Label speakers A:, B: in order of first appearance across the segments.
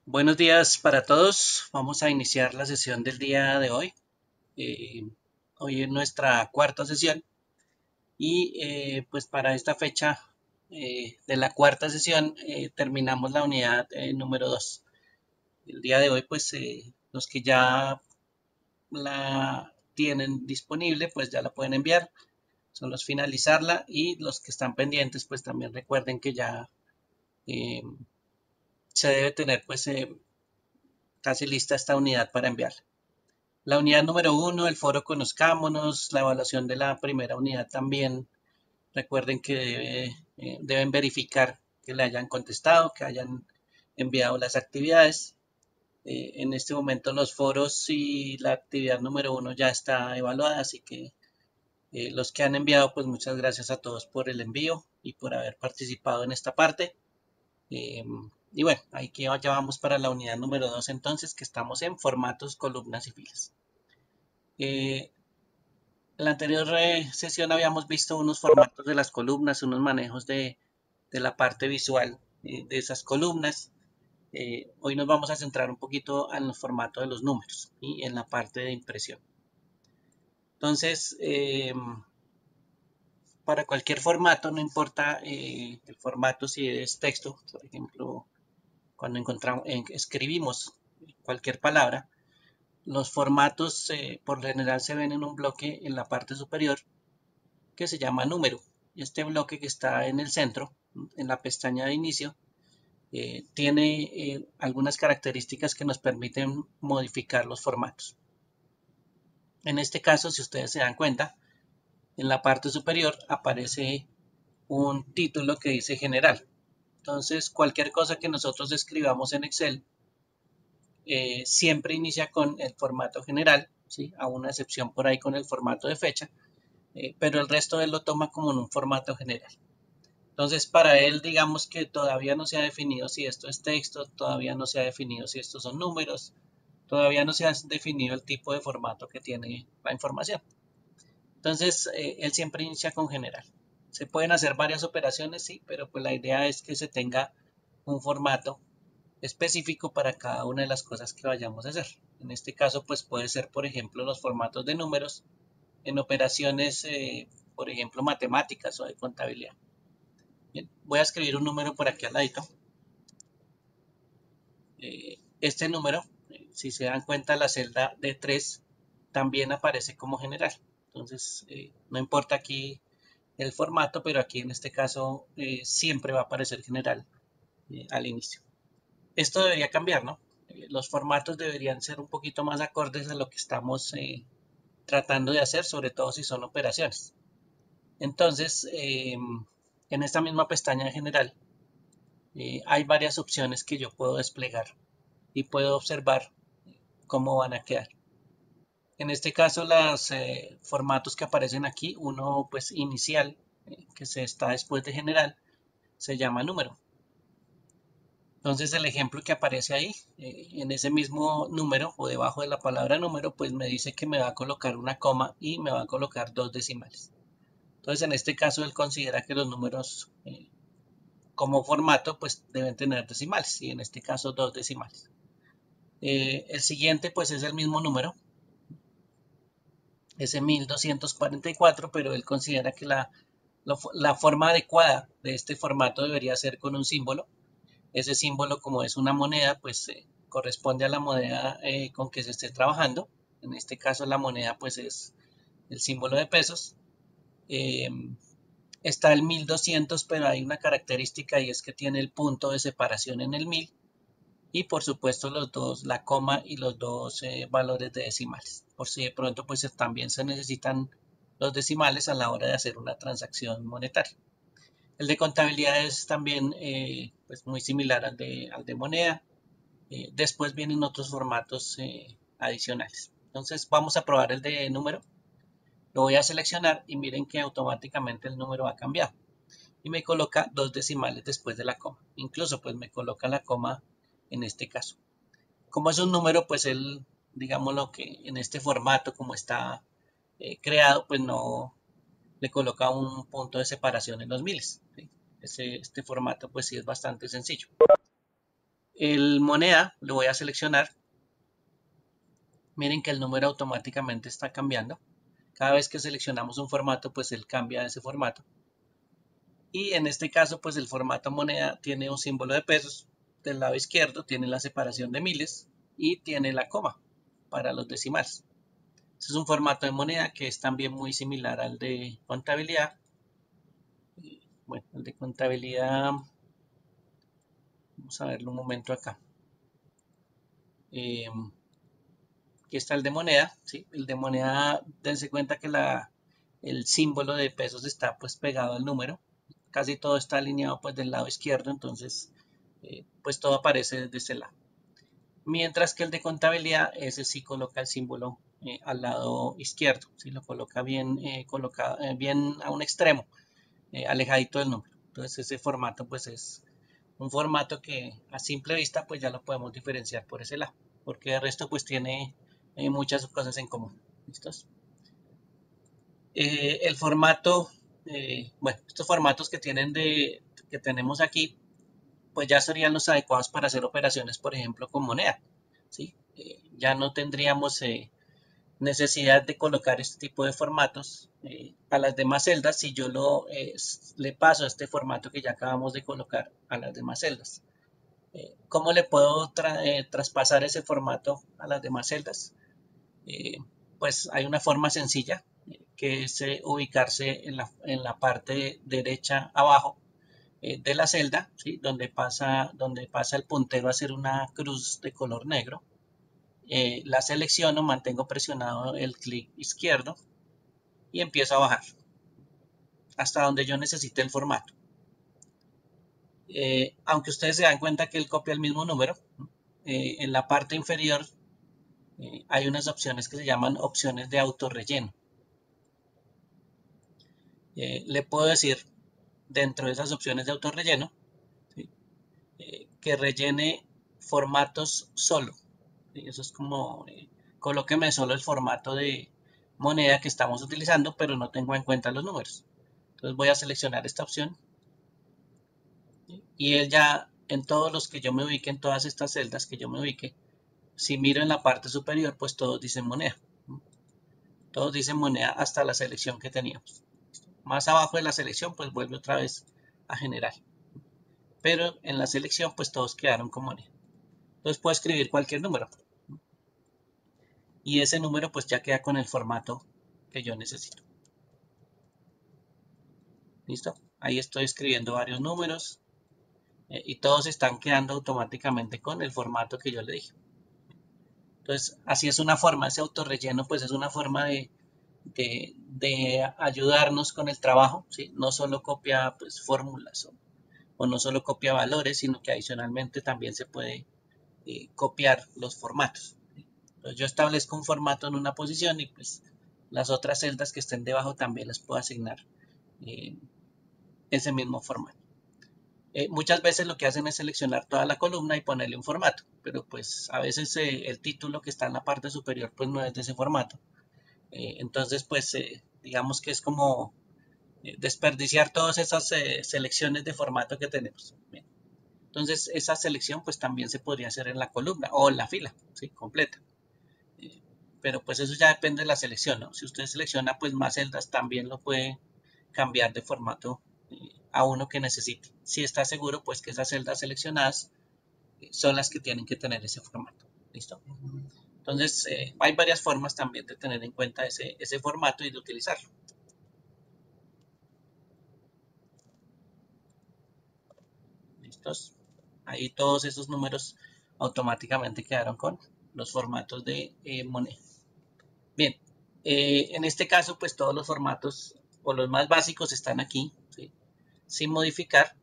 A: Buenos días para todos. Vamos a iniciar la sesión del día de hoy. Eh, Hoy es nuestra cuarta sesión y pues para esta fecha de la cuarta sesión terminamos la unidad número 2. El día de hoy pues los que ya la tienen disponible pues ya la pueden enviar. Solo es finalizarla y los que están pendientes pues también recuerden que ya eh, se debe tener pues casi lista esta unidad para enviar. La unidad número uno, el foro Conozcámonos, la evaluación de la primera unidad también. Recuerden que deben verificar que le hayan contestado, que hayan enviado las actividades. En este momento los foros y la actividad número uno ya está evaluada, así que los que han enviado, pues muchas gracias a todos por el envío y por haber participado en esta parte. Eh, y bueno, ahí que ya vamos para la unidad número 2 entonces, que estamos en formatos, columnas y filas. Eh, En la anterior sesión habíamos visto unos formatos de las columnas, unos manejos de la parte visual de esas columnas. Hoy nos vamos a centrar un poquito en el formato de los números y en la parte de impresión. Entonces, para cualquier formato, no importa el formato, si es texto, por ejemplo, cuando escribimos cualquier palabra, los formatos por lo general se ven en un bloque en la parte superior que se llama número. Este bloque que está en el centro, en la pestaña de inicio, tiene algunas características que nos permiten modificar los formatos. En este caso, si ustedes se dan cuenta, en la parte superior aparece un título que dice general. Entonces, cualquier cosa que nosotros escribamos en Excel siempre inicia con el formato general, ¿sí? A una excepción por ahí con el formato de fecha, pero el resto él lo toma como en un formato general. Entonces, para él, digamos que todavía no se ha definido si esto es texto, todavía no se ha definido si estos son números, todavía no se ha definido el tipo de formato que tiene la información. Entonces, él siempre inicia con general. Se pueden hacer varias operaciones, sí, pero pues la idea es que se tenga un formato específico para cada una de las cosas que vayamos a hacer. En este caso, pues puede ser, por ejemplo, los formatos de números en operaciones, por ejemplo, matemáticas o de contabilidad. Bien, voy a escribir un número por aquí al ladito. Este número, si se dan cuenta, la celda de 3 también aparece como general. Entonces, no importa aquí el formato, pero aquí en este caso siempre va a aparecer general al inicio. Esto debería cambiar, ¿no? Los formatos deberían ser un poquito más acordes a lo que estamos tratando de hacer, sobre todo si son operaciones. Entonces, en esta misma pestaña de general, hay varias opciones que yo puedo desplegar y puedo observar cómo van a quedar. En este caso, los formatos que aparecen aquí, uno pues inicial, que se está después de general, se llama número. Entonces el ejemplo que aparece ahí, en ese mismo número o debajo de la palabra número, pues me dice que me va a colocar una coma y me va a colocar dos decimales. Entonces en este caso él considera que los números como formato pues deben tener decimales y en este caso dos decimales. El siguiente pues es el mismo número, ese 1244, pero él considera que la forma adecuada de este formato debería ser con un símbolo. Ese símbolo, como es una moneda, pues corresponde a la moneda con que se esté trabajando. En este caso la moneda pues es el símbolo de pesos. Eh, Está el 1200, pero hay una característica y es que tiene el punto de separación en el 1000 y por supuesto los dos, la coma y los dos valores de decimales. Por si de pronto pues también se necesitan los decimales a la hora de hacer una transacción monetaria. El de contabilidad es también pues muy similar al de moneda. Después vienen otros formatos adicionales. Entonces vamos a probar el de número. Lo voy a seleccionar y miren que automáticamente el número ha cambiado. Y me coloca dos decimales después de la coma. Incluso pues me coloca la coma en este caso. Como es un número, pues él, digamos lo que en este formato como está creado, pues no le coloca un punto de separación en los miles. ¿Sí? Este formato pues sí es bastante sencillo. El moneda lo voy a seleccionar. Miren que el número automáticamente está cambiando. Cada vez que seleccionamos un formato, pues él cambia ese formato. Y en este caso, pues el formato moneda tiene un símbolo de pesos. Del lado izquierdo tiene la separación de miles y tiene la coma para los decimales. Este es un formato de moneda que es también muy similar al de contabilidad. Bueno, el de contabilidad, vamos a verlo un momento acá. Aquí está el de moneda, ¿sí? El de moneda, dense cuenta que el símbolo de pesos está pues pegado al número. Casi todo está alineado pues del lado izquierdo, entonces pues todo aparece desde ese lado. Mientras que el de contabilidad, ese sí coloca el símbolo al lado izquierdo, ¿sí? Lo coloca bien colocado, bien a un extremo, alejadito del número. Entonces ese formato pues es un formato que a simple vista pues ya lo podemos diferenciar por ese lado, porque el resto pues tiene muchas cosas en común. ¿Listos? El formato, bueno, estos formatos que que tenemos aquí, pues ya serían los adecuados para hacer operaciones, por ejemplo, con moneda, ¿sí? Ya no tendríamos necesidad de colocar este tipo de formatos a las demás celdas si yo le paso este formato que ya acabamos de colocar a las demás celdas. ¿Cómo le puedo traspasar ese formato a las demás celdas? Pues hay una forma sencilla que es ubicarse en la parte derecha abajo de la celda, ¿sí? Donde pasa el puntero a hacer una cruz de color negro. La selecciono, mantengo presionado el clic izquierdo y empiezo a bajar hasta donde yo necesite el formato. Aunque ustedes se dan cuenta que él copia el mismo número, en la parte inferior hay unas opciones que se llaman opciones de autorrelleno. Le puedo decir dentro de esas opciones de autorrelleno, ¿sí? Que rellene formatos solo. ¿Sí? Eso es como colóqueme solo el formato de moneda que estamos utilizando, pero no tengo en cuenta los números. Entonces voy a seleccionar esta opción, ¿sí? Y él ya en todos los que yo me ubique, en todas estas celdas que yo me ubique, si miro en la parte superior, pues todos dicen moneda. Todos dicen moneda hasta la selección que teníamos. Más abajo de la selección, pues vuelve otra vez a generar. Pero en la selección, pues todos quedaron con moneda. Entonces puedo escribir cualquier número. Y ese número pues ya queda con el formato que yo necesito. ¿Listo? Ahí estoy escribiendo varios números y todos están quedando automáticamente con el formato que yo le dije. Entonces, así es una forma, ese autorrelleno pues es una forma de ayudarnos con el trabajo, ¿sí? No solo copia pues fórmulas o no solo copia valores, sino que adicionalmente también se puede copiar los formatos. Entonces, yo establezco un formato en una posición y pues las otras celdas que estén debajo también les puedo asignar eh, ese mismo formato. Muchas veces lo que hacen es seleccionar toda la columna y ponerle un formato, pero pues a veces el título que está en la parte superior pues no es de ese formato. Entonces pues digamos que es como desperdiciar todas esas selecciones de formato que tenemos. Bien. Entonces esa selección pues también se podría hacer en la columna o en la fila, ¿sí? Completa. Pero pues eso ya depende de la selección, ¿no? Si usted selecciona pues más celdas también lo puede cambiar de formato a uno que necesite. Si está seguro pues que esas celdas seleccionadas son las que tienen que tener ese formato. ¿Listo? Entonces hay varias formas también de tener en cuenta ese formato y de utilizarlo. ¿Listos? Ahí todos esos números automáticamente quedaron con los formatos de moneda. Bien, en este caso pues todos los formatos o los más básicos están aquí, ¿sí? Sin modificar.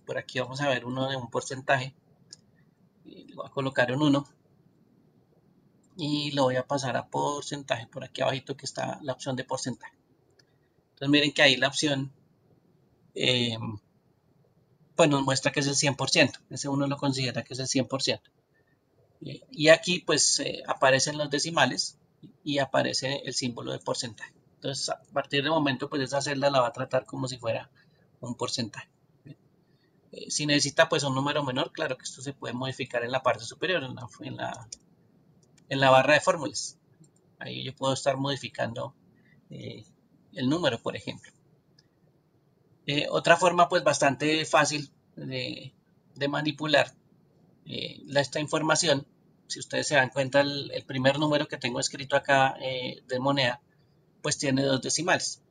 A: Por aquí vamos a ver uno de un porcentaje. Le voy a colocar un 1 y lo voy a pasar a porcentaje por aquí abajito que está la opción de porcentaje. Entonces miren que ahí la opción eh, pues nos muestra que es el 100%. Ese uno lo considera que es el 100%. Y aquí pues aparecen los decimales y aparece el símbolo de porcentaje. Entonces a partir de momento pues esa celda la va a tratar como si fuera un porcentaje. Si necesita pues un número menor, claro que esto se puede modificar en la parte superior, en la barra de fórmulas. Ahí yo puedo estar modificando eh, el número, por ejemplo. Otra forma pues bastante fácil de manipular esta información, si ustedes se dan cuenta, el primer número que tengo escrito acá de moneda, pues tiene 2 decimales.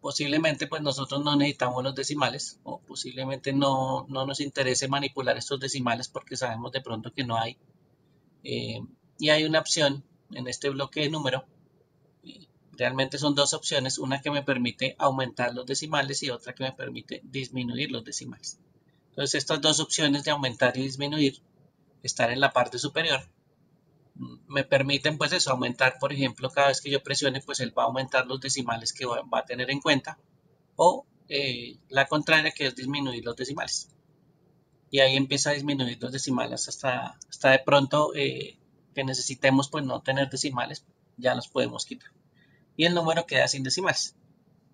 A: Posiblemente pues nosotros no necesitamos los decimales, o posiblemente no nos interese manipular estos decimales porque sabemos de pronto que no hay. Y hay una opción en este bloque de número. Realmente son dos opciones, una que me permite aumentar los decimales y otra que me permite disminuir los decimales. Entonces estas dos opciones de aumentar y disminuir están en la parte superior. Me permiten pues eso, aumentar, por ejemplo, cada vez que yo presione, pues él va a aumentar los decimales que va a tener en cuenta, o la contraria, que es disminuir los decimales. Y ahí empieza a disminuir los decimales hasta de pronto que necesitemos pues no tener decimales, ya los podemos quitar. Y el número queda sin decimales.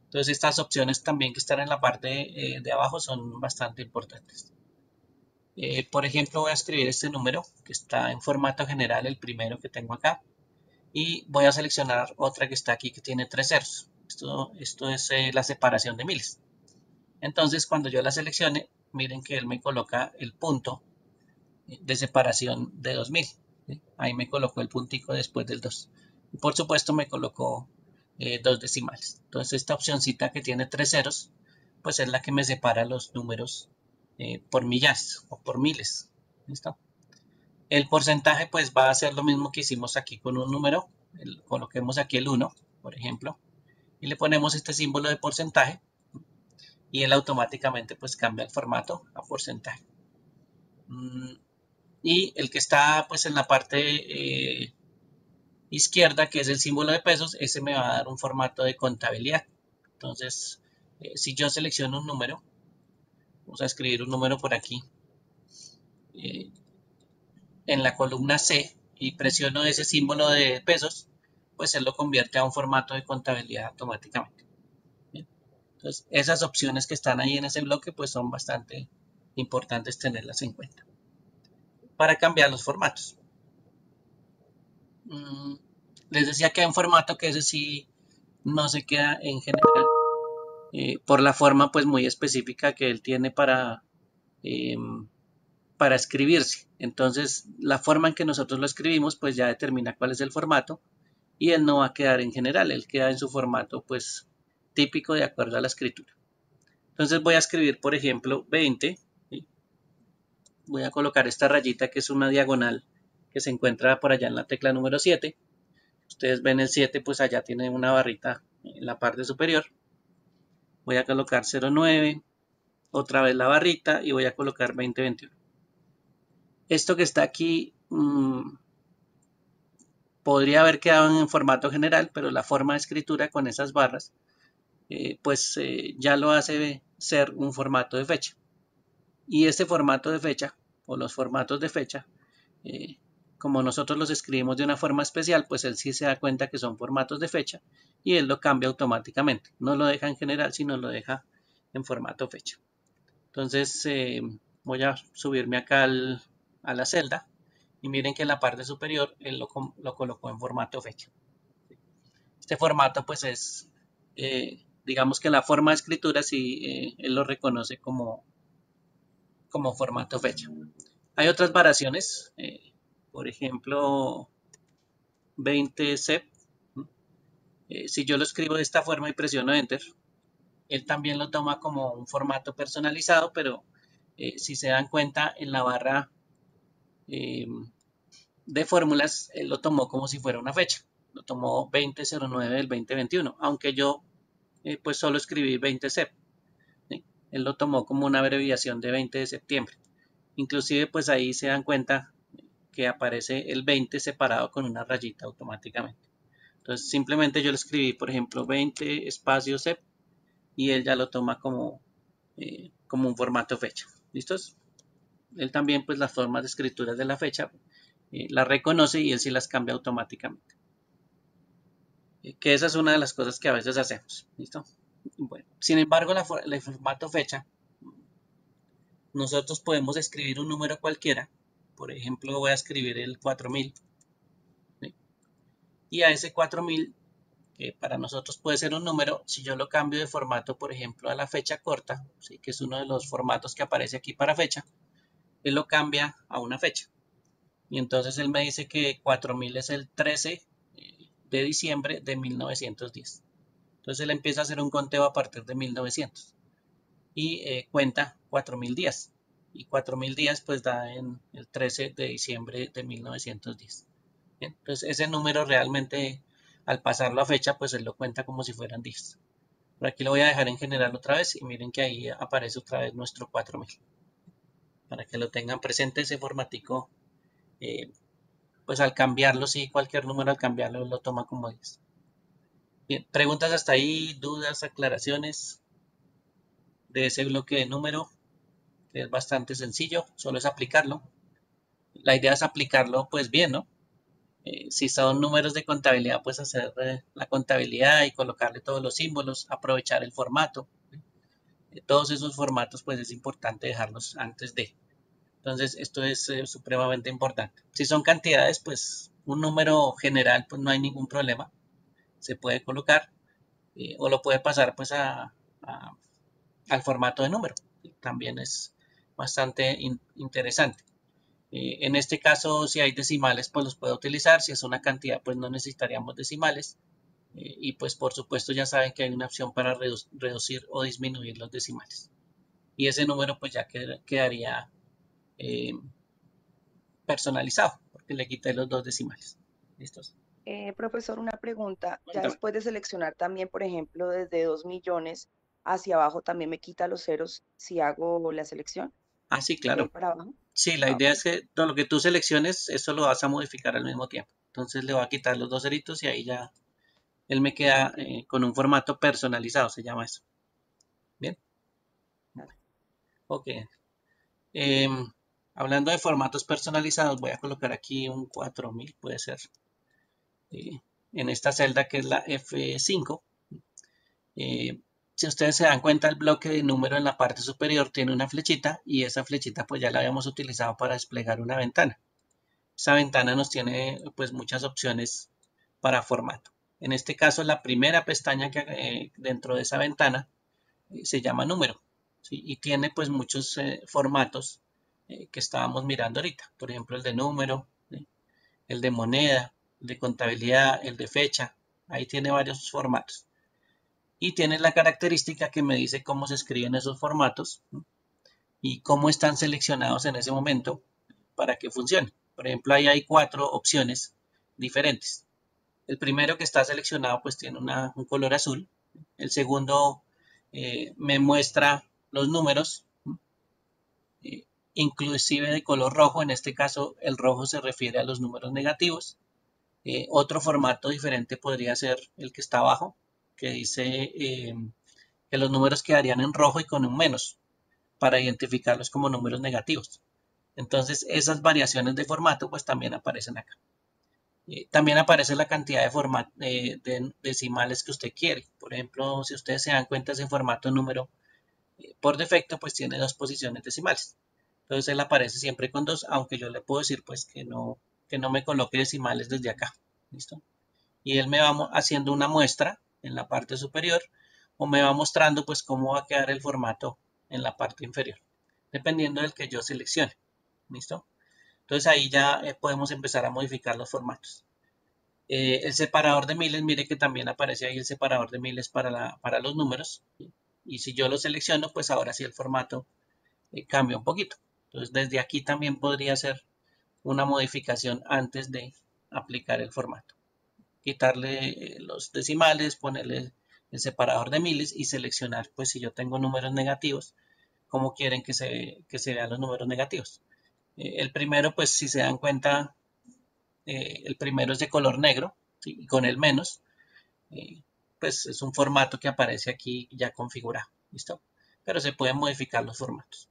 A: Entonces estas opciones también que están en la parte de abajo son bastante importantes. Por ejemplo, voy a escribir este número que está en formato general, el primero que tengo acá, y voy a seleccionar otra que está aquí que tiene 3 ceros. Esto es la separación de miles. Entonces cuando yo la seleccione, miren que él me coloca el punto de separación de 2000. ¿Sí? Ahí me colocó el puntico después del 2. Y por supuesto me colocó dos decimales. Entonces esta opcióncita que tiene 3 ceros, pues es la que me separa los números por millas o por miles. ¿Listo? El porcentaje pues va a ser lo mismo que hicimos aquí con un número. Coloquemos aquí el 1, por ejemplo, y le ponemos este símbolo de porcentaje y él automáticamente pues cambia el formato a porcentaje. Y el que está pues en la parte izquierda, que es el símbolo de pesos, ese me va a dar un formato de contabilidad. Entonces, si yo selecciono un número, vamos a escribir un número por aquí, eh, en la columna C, y presiono ese símbolo de pesos, pues él lo convierte a un formato de contabilidad automáticamente. Bien. Entonces, esas opciones que están ahí en ese bloque, pues son bastante importantes tenerlas en cuenta para cambiar los formatos. Les decía que hay un formato que ese sí no se queda en general por la forma pues muy específica que él tiene eh, para escribirse. Entonces la forma en que nosotros lo escribimos pues ya determina cuál es el formato y él no va a quedar en general, él queda en su formato pues típico de acuerdo a la escritura. Entonces voy a escribir por ejemplo 20, ¿sí? Voy a colocar esta rayita que es una diagonal que se encuentra por allá en la tecla número 7. Ustedes ven el 7 pues allá tiene una barrita en la parte superior. Voy a colocar 09, otra vez la barrita y voy a colocar 2021. Esto que está aquí podría haber quedado en formato general, pero la forma de escritura con esas barras pues ya lo hace ser un formato de fecha. Y este formato de fecha o los formatos de fecha, eh, como nosotros los escribimos de una forma especial, pues él sí se da cuenta que son formatos de fecha y él lo cambia automáticamente. No lo deja en general, sino lo deja en formato fecha. Entonces voy a subirme acá a la celda y miren que en la parte superior él lo colocó en formato fecha. Este formato pues es, digamos que la forma de escritura sí él lo reconoce como formato fecha. Hay otras variaciones, por ejemplo 20sep. Si yo lo escribo de esta forma y presiono enter, él también lo toma como un formato personalizado, pero si se dan cuenta en la barra de fórmulas, él lo tomó como si fuera una fecha. Lo tomó 2009 del 2021, aunque yo pues solo escribí 20sep. ¿Sí? Él lo tomó como una abreviación de 20 de septiembre. Inclusive pues ahí se dan cuenta que aparece el 20 separado con una rayita automáticamente. Entonces simplemente yo lo escribí, por ejemplo, 20 espacio sep y él ya lo toma como un formato fecha. ¿Listos? Él también pues las formas de escritura de la fecha las reconoce y él sí las cambia automáticamente. Que esa es una de las cosas que a veces hacemos. ¿Listo? Bueno, sin embargo, el formato fecha nosotros podemos escribir un número cualquiera. Por ejemplo, voy a escribir el 4000, ¿sí? Y a ese 4000, que para nosotros puede ser un número, si yo lo cambio de formato, por ejemplo, a la fecha corta, ¿sí? Que es uno de los formatos que aparece aquí para fecha, él lo cambia a una fecha. Y entonces él me dice que 4000 es el 13 de diciembre de 1910. Entonces él empieza a hacer un conteo a partir de 1900 y cuenta 4000 días. Y 4000 días pues da en el 13 de diciembre de 1910. Bien, entonces ese número realmente al pasarlo a fecha pues él lo cuenta como si fueran días. Por aquí lo voy a dejar en general otra vez y miren que ahí aparece otra vez nuestro 4000. Para que lo tengan presente ese formatico, eh, pues al cambiarlo, sí, cualquier número al cambiarlo lo toma como 10. Bien, preguntas hasta ahí, dudas, aclaraciones de ese bloque de número, que es bastante sencillo, solo es aplicarlo. La idea es aplicarlo pues bien, ¿no? Si son números de contabilidad, pues hacer la contabilidad y colocarle todos los símbolos, aprovechar el formato. Todos esos formatos pues es importante dejarlos antes de. Entonces esto es supremamente importante. Si son cantidades, pues un número general pues no hay ningún problema. Se puede colocar o lo puede pasar pues al formato de número. También es bastante interesante. En este caso, si hay decimales, pues los puedo utilizar. Si es una cantidad, pues no necesitaríamos decimales. Y pues por supuesto ya saben que hay una opción para reducir o disminuir los decimales. Y ese número pues ya quedaría eh, personalizado, porque le quité los dos decimales. ¿Listos?
B: Profesor, una pregunta. Ya
A: Cuéntame.
B: después de seleccionar también, por ejemplo, desde 2 millones hacia abajo, también me quita los ceros si hago la selección
A: Ah, sí,
B: de
A: claro.
B: ahí para abajo.
A: Sí, la
B: Ah,
A: idea
B: ok.
A: es que todo lo que tú selecciones, eso lo vas a modificar al mismo tiempo. Entonces le voy a quitar los dos ceritos y ahí ya él me queda con un formato personalizado, se llama eso. Bien,
B: Claro.
A: ok. Em, Hablando de formatos personalizados, voy a colocar aquí un 4000, puede ser, eh, en esta celda que es la F5. Eh, si ustedes se dan cuenta, el bloque de número en la parte superior tiene una flechita y esa flechita pues ya la habíamos utilizado para desplegar una ventana. Esa ventana nos tiene pues muchas opciones para formato. En este caso, la primera pestaña que dentro de esa ventana se llama número, ¿sí? Y tiene pues muchos formatos que estábamos mirando ahorita. Por ejemplo, el de número, ¿sí? El de moneda, el de contabilidad, el de fecha. Ahí tiene varios formatos. Y tiene la característica que me dice cómo se escriben esos formatos, ¿sí? Y cómo están seleccionados en ese momento para que funcione. Por ejemplo, ahí hay 4 opciones diferentes. El primero que está seleccionado pues tiene un color azul. El segundo me muestra los números, eh, inclusive de color rojo. En este caso el rojo se refiere a los números negativos. Otro formato diferente podría ser el que está abajo, que dice que los números quedarían en rojo y con un menos para identificarlos como números negativos. Entonces esas variaciones de formato pues también aparecen acá. También aparece la cantidad de decimales que usted quiere. Por ejemplo, si ustedes se dan cuenta, ese formato número por defecto pues tiene 2 posiciones decimales. Entonces él aparece siempre con 2, aunque yo le puedo decir pues que no me coloque decimales desde acá. ¿Listo? Y él me va haciendo una muestra en la parte superior o me va mostrando pues cómo va a quedar el formato en la parte inferior, dependiendo del que yo seleccione. ¿Listo? Entonces ahí ya podemos empezar a modificar los formatos. El separador de miles, mire que también aparece ahí el separador de miles para los números. Y si yo lo selecciono, pues ahora sí el formato cambia un poquito. Entonces desde aquí también podría hacer una modificación antes de aplicar el formato. Quitarle los decimales, ponerle el separador de miles y seleccionar, pues si yo tengo números negativos, cómo quieren que se vean los números negativos. El primero, pues si se dan cuenta, el primero es de color negro, ¿sí? Y con el menos, eh, pues es un formato que aparece aquí ya configurado, ¿listo? Pero se pueden modificar los formatos.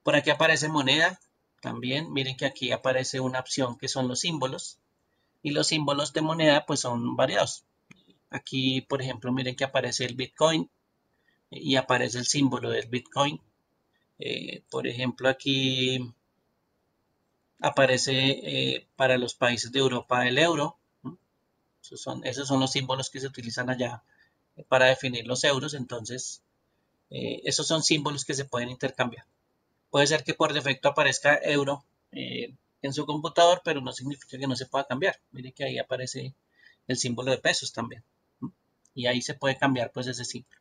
A: Por aquí aparece moneda, también miren que aquí aparece una opción que son los símbolos, y los símbolos de moneda pues son variados. Aquí, por ejemplo, miren que aparece el Bitcoin y aparece el símbolo del Bitcoin. Por ejemplo, aquí aparece para los países de Europa el euro. ¿No? Esos son los símbolos que se utilizan allá para definir los euros. Entonces, esos son símbolos que se pueden intercambiar. Puede ser que por defecto aparezca euro en su computador, pero no significa que no se pueda cambiar. Mire que ahí aparece el símbolo de pesos también. ¿No? Y ahí se puede cambiar pues ese símbolo.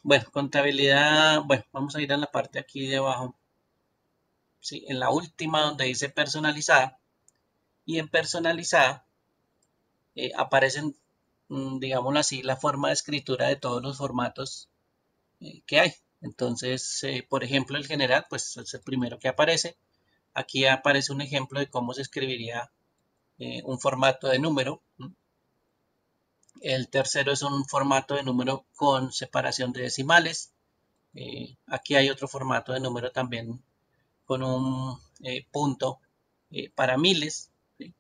A: Bueno, contabilidad, bueno, vamos a ir a la parte aquí de abajo, ¿sí? En la última donde dice personalizada, y en personalizada aparecen, digámoslo así, la forma de escritura de todos los formatos que hay. Entonces, por ejemplo, el general, pues es el primero que aparece. Aquí aparece un ejemplo de cómo se escribiría un formato de número. El tercero es un formato de número con separación de decimales. Aquí hay otro formato de número también con un punto para miles. ¿Sí?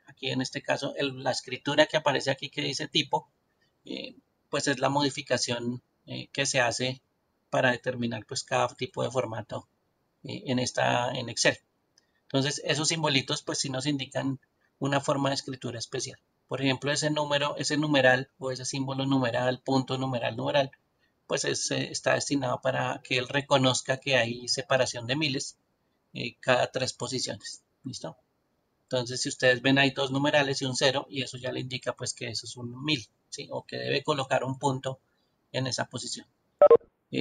A: Aquí en este caso, la escritura que aparece aquí que dice tipo, eh, pues es la modificación que se hace para determinar pues cada tipo de formato en Excel. Entonces, esos simbolitos pues sí nos indican una forma de escritura especial. Por ejemplo, ese número, ese numeral o ese símbolo numeral, punto numeral, numeral, pues está destinado para que él reconozca que hay separación de miles cada tres posiciones. ¿Listo? Entonces, si ustedes ven, hay dos numerales y un cero, y eso ya le indica pues que eso es un 1000, ¿sí? O que debe colocar un punto en esa posición.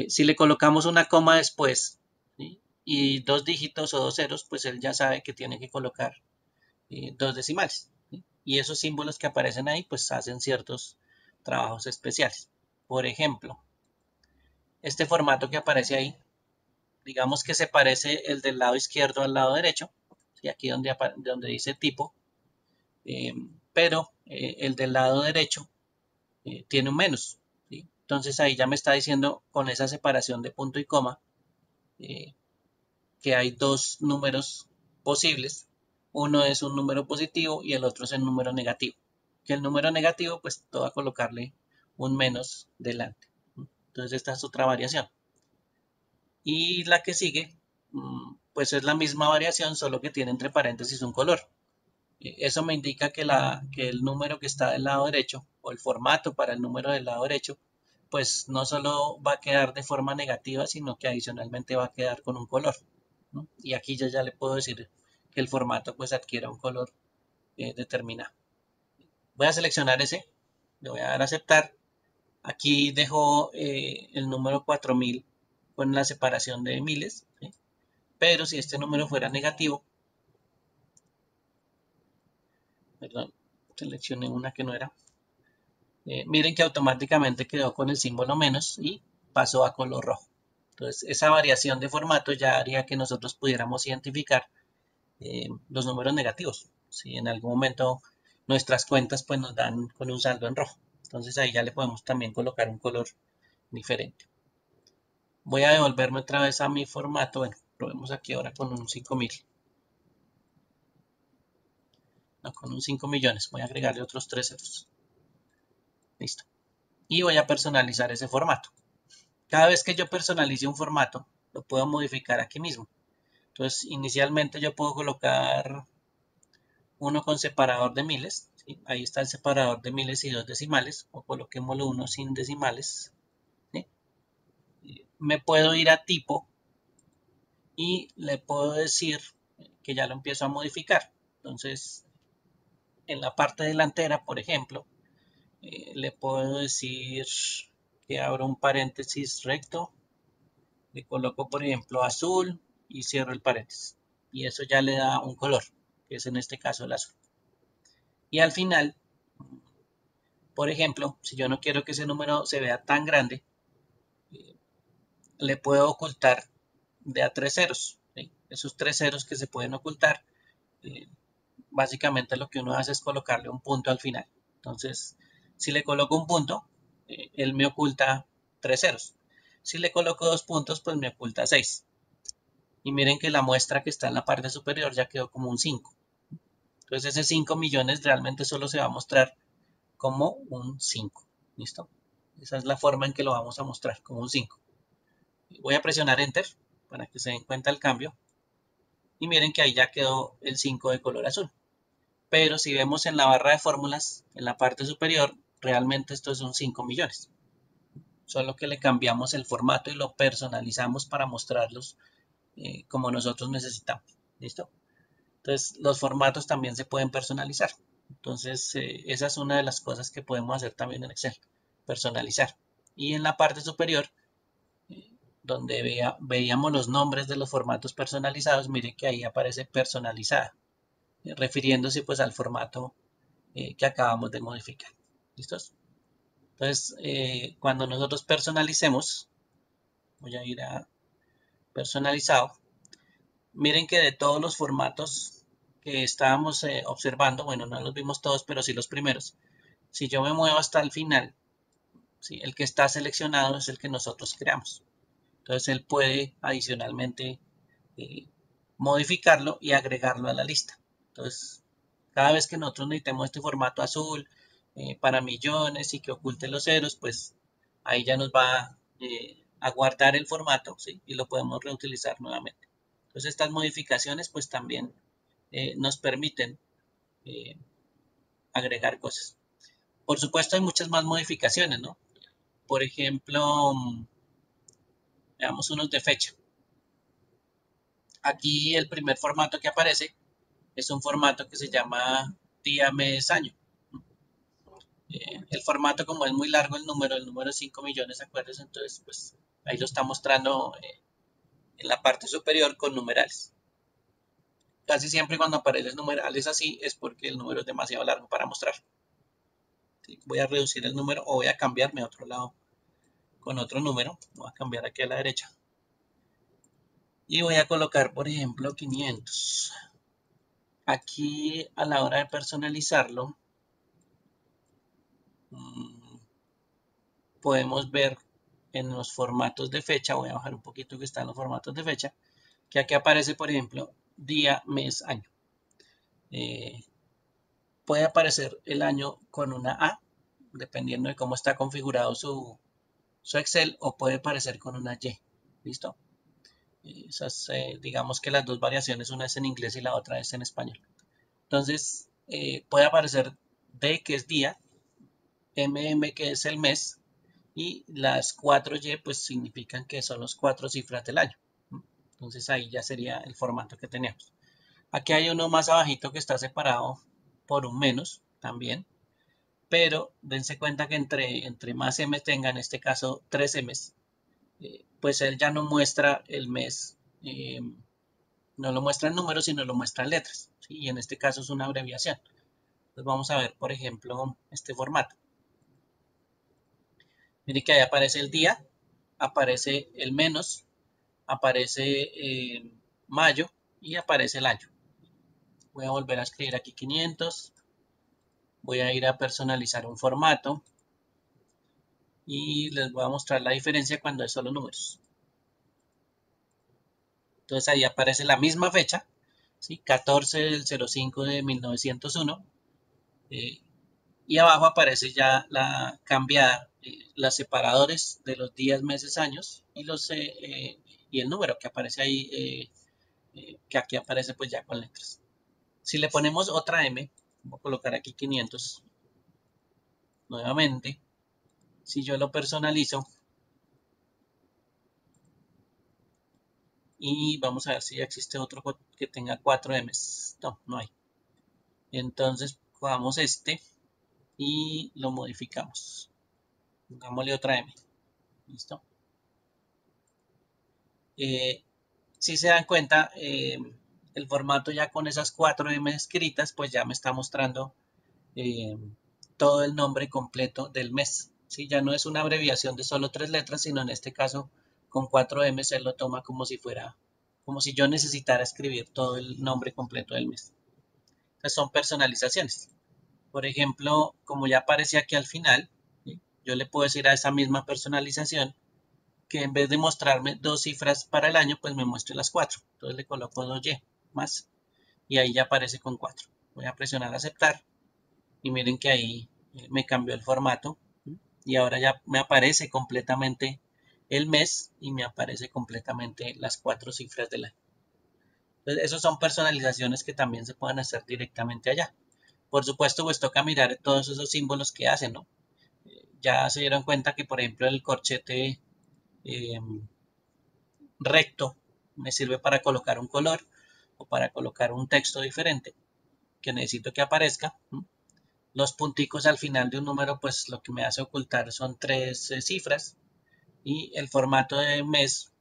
A: Si le colocamos una coma después, ¿sí? Y dos dígitos o dos ceros, pues él ya sabe que tiene que colocar dos decimales. ¿Sí? Y esos símbolos que aparecen ahí, pues hacen ciertos trabajos especiales. Por ejemplo, este formato que aparece ahí, digamos que se parece el del lado izquierdo al lado derecho, ¿sí? Aquí donde dice tipo, eh, pero el del lado derecho tiene un menos. ¿Sí? Entonces ahí ya me está diciendo con esa separación de punto y coma eh, que hay dos números posibles. Uno es un número positivo y el otro es el número negativo. Que el número negativo, pues toca colocarle un menos delante. Entonces esta es otra variación. Y la que sigue, pues es la misma variación, solo que tiene entre paréntesis un color. Eso me indica que el número que está del lado derecho, o el formato para el número del lado derecho, pues no solo va a quedar de forma negativa, sino que adicionalmente va a quedar con un color. ¿No? Y aquí yo ya le puedo decir que el formato pues adquiera un color determinado. Voy a seleccionar ese, le voy a dar a aceptar. Aquí dejo el número 4000 con la separación de miles, ¿sí? Pero si este número fuera negativo, perdón, seleccioné una que no era. Miren que automáticamente quedó con el símbolo menos y pasó a color rojo. Entonces, esa variación de formato ya haría que nosotros pudiéramos identificar los números negativos. Si en algún momento nuestras cuentas pues nos dan con un saldo en rojo. Entonces ahí ya le podemos también colocar un color diferente. Voy a devolverme otra vez a mi formato. Bueno, probemos aquí ahora con un 5000. No, con un 5 millones. Voy a agregarle otros 3 ceros. Listo. Y voy a personalizar ese formato. Cada vez que yo personalice un formato, lo puedo modificar aquí mismo. Entonces, inicialmente yo puedo colocar uno con separador de miles. ¿Sí? Ahí está el separador de miles y dos decimales. O coloquémoslo uno sin decimales. ¿Sí? Me puedo ir a tipo y le puedo decir que ya lo empiezo a modificar. Entonces, en la parte delantera, por ejemplo, le puedo decir que abro un paréntesis recto. Le coloco, por ejemplo, azul y cierro el paréntesis. Y eso ya le da un color, que es en este caso el azul. Y al final, por ejemplo, si yo no quiero que ese número se vea tan grande, le puedo ocultar de a tres ceros. ¿Sí? Esos tres ceros que se pueden ocultar, eh, básicamente lo que uno hace es colocarle un punto al final. Entonces, si le coloco un punto, él me oculta tres ceros. Si le coloco dos puntos, pues me oculta seis. Y miren que la muestra que está en la parte superior ya quedó como un 5. Entonces ese 5 millones realmente solo se va a mostrar como un 5. ¿Listo? Esa es la forma en que lo vamos a mostrar, como un 5. Voy a presionar Enter para que se den cuenta el cambio. Y miren que ahí ya quedó el 5 de color azul. Pero si vemos en la barra de fórmulas, en la parte superior, realmente esto son 5 millones. Solo que le cambiamos el formato y lo personalizamos para mostrarlos como nosotros necesitamos. ¿Listo? Entonces, los formatos también se pueden personalizar. Entonces, esa es una de las cosas que podemos hacer también en Excel, personalizar. Y en la parte superior, donde veíamos los nombres de los formatos personalizados, mire que ahí aparece personalizada, refiriéndose pues al formato que acabamos de modificar. ¿Listos? Entonces, cuando nosotros personalicemos, voy a ir a personalizado, miren que de todos los formatos que estábamos observando, bueno, no los vimos todos, pero sí los primeros. Si yo me muevo hasta el final, ¿sí? El que está seleccionado es el que nosotros creamos. Entonces él puede adicionalmente eh, modificarlo y agregarlo a la lista. Entonces, cada vez que nosotros necesitemos este formato azul para millones y que oculte los ceros, pues ahí ya nos va a guardar el formato, ¿sí? Y lo podemos reutilizar nuevamente. Entonces, estas modificaciones pues también nos permiten eh, agregar cosas. Por supuesto, hay muchas más modificaciones, ¿no? Por ejemplo, veamos unos de fecha. Aquí el primer formato que aparece es un formato que se llama día, mes, año. El formato, como es muy largo el número es 5 millones, acuérdense, entonces pues ahí lo está mostrando en la parte superior con numerales. Casi siempre cuando aparecen numerales así es porque el número es demasiado largo para mostrar. ¿Sí? Voy a reducir el número o voy a cambiarme a otro lado con otro número. Voy a cambiar aquí a la derecha. Y voy a colocar, por ejemplo, 500. Aquí a la hora de personalizarlo, podemos ver en los formatos de fecha, voy a bajar un poquito que están los formatos de fecha, que aquí aparece, por ejemplo, día, mes, año. Eh, puede aparecer el año con una A, dependiendo de cómo está configurado su Excel, o puede aparecer con una Y. ¿Listo? Esas, digamos que las dos variaciones, una es en inglés y la otra es en español. Entonces, puede aparecer D, que es día, MM, que es el mes, y las 4Y pues significan que son las 4 cifras del año. Entonces ahí ya sería el formato que tenemos. Aquí hay uno más abajito que está separado por un menos también, pero dense cuenta que entre más M tenga, en este caso 3 M's, pues él ya no muestra el mes, no lo muestra en números, sino lo muestra en letras, ¿sí? Y en este caso es una abreviación. Entonces vamos a ver, por ejemplo, este formato. Miren que ahí aparece el día, aparece el menos, aparece mayo y aparece el año. Voy a volver a escribir aquí 500. Voy a ir a personalizar un formato y les voy a mostrar la diferencia cuando es solo números. Entonces ahí aparece la misma fecha, ¿sí? 14 del 05 de 1901. Y abajo aparece ya la cambiada, los separadores de los días, meses, años y el número que aparece ahí, que aquí aparece pues ya con letras. Si le ponemos otra M, voy a colocar aquí 500 nuevamente. Si yo lo personalizo y vamos a ver si existe otro que tenga 4 M's. No, no hay. Entonces cogamos este y lo modificamos. Pongámosle otra M. ¿Listo? Si se dan cuenta, el formato ya con esas 4 M escritas, pues ya me está mostrando eh, todo el nombre completo del mes. ¿Sí? Ya no es una abreviación de solo 3 letras, sino en este caso con 4 M se lo toma como si fuera, como si yo necesitara escribir todo el nombre completo del mes. Entonces son personalizaciones. Por ejemplo, como ya aparece aquí al final, ¿sí? Yo le puedo decir a esa misma personalización que en vez de mostrarme 2 cifras para el año, pues me muestre las 4. Entonces le coloco 2Y más y ahí ya aparece con 4. Voy a presionar aceptar y miren que ahí me cambió el formato y ahora ya me aparece completamente el mes y me aparece completamente las 4 cifras del año. Entonces, esas son personalizaciones que también se pueden hacer directamente allá. Por supuesto, pues toca mirar todos esos símbolos que hacen, ¿no? Ya se dieron cuenta que, por ejemplo, el corchete eh, recto me sirve para colocar un color o para colocar un texto diferente que necesito que aparezca. Los punticos al final de un número, pues lo que me hace ocultar son 3 cifras y el formato de mes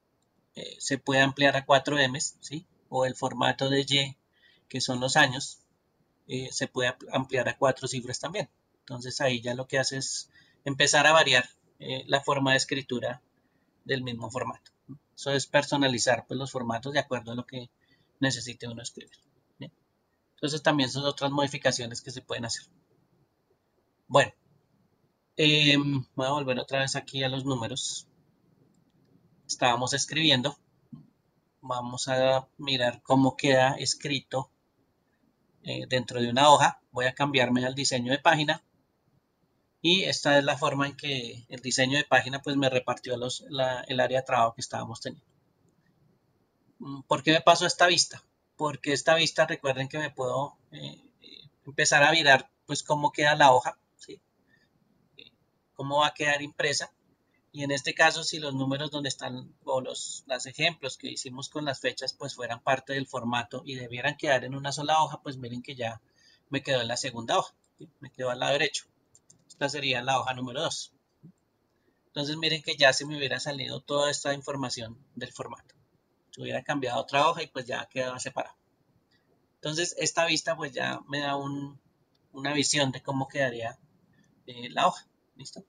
A: se puede ampliar a 4 Ms, ¿sí? O el formato de Y, que son los años, se puede ampliar a 4 cifras también. Entonces ahí ya lo que hace es empezar a variar la forma de escritura del mismo formato. Eso es personalizar pues, los formatos de acuerdo a lo que necesite uno escribir. ¿Bien? Entonces también son otras modificaciones que se pueden hacer. Bueno, voy a volver otra vez aquí a los números. Estábamos escribiendo. Vamos a mirar cómo queda escrito dentro de una hoja. Voy a cambiarme al diseño de página. Y esta es la forma en que el diseño de página pues me repartió el área de trabajo que estábamos teniendo. ¿Por qué me paso a esta vista? Porque esta vista, recuerden que me puedo empezar a mirar pues cómo queda la hoja, ¿sí? Cómo va a quedar impresa. Y en este caso, si los números donde están o los ejemplos que hicimos con las fechas pues fueran parte del formato y debieran quedar en una sola hoja, pues miren que ya me quedó en la segunda hoja, ¿sí? Me quedó al lado derecho. Esta sería la hoja número 2. Entonces miren que ya se me hubiera salido toda esta información del formato. Se hubiera cambiado a otra hoja y pues ya quedaba separado. Entonces esta vista pues ya me da una visión de cómo quedaría la hoja. ¿Listo?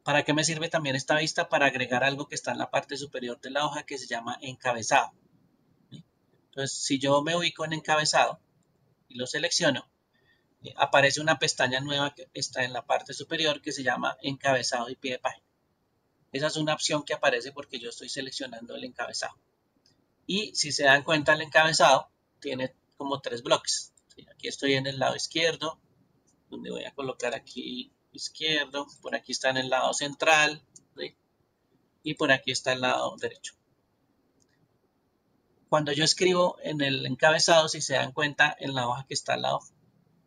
A: ¿Para qué me sirve también esta vista? Para agregar algo que está en la parte superior de la hoja que se llama encabezado. ¿Sí? Entonces si yo me ubico en encabezado y lo selecciono, aparece una pestaña nueva que está en la parte superior que se llama encabezado y pie de página. Esa es una opción que aparece porque yo estoy seleccionando el encabezado. Y si se dan cuenta, el encabezado tiene como 3 bloques. ¿Sí? Aquí estoy en el lado izquierdo, donde voy a colocar aquí izquierdo. Por aquí está en el lado central, ¿sí? Y por aquí está el lado derecho. Cuando yo escribo en el encabezado, si se dan cuenta, en la hoja que está al lado,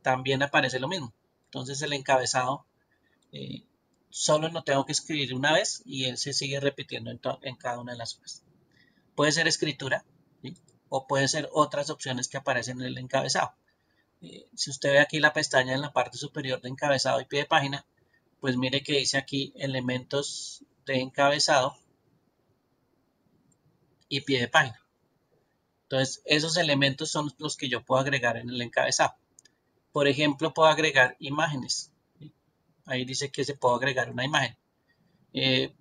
A: también aparece lo mismo. Entonces el encabezado eh, solo lo tengo que escribir una vez y él se sigue repitiendo en cada una de las hojas. Puede ser escritura, ¿sí? O puede ser otras opciones que aparecen en el encabezado. Si usted ve aquí la pestaña en la parte superior de encabezado y pie de página, pues mire que dice aquí elementos de encabezado y pie de página. Entonces, esos elementos son los que yo puedo agregar en el encabezado. Por ejemplo, puedo agregar imágenes. ¿Sí? Ahí dice que se puede agregar una imagen.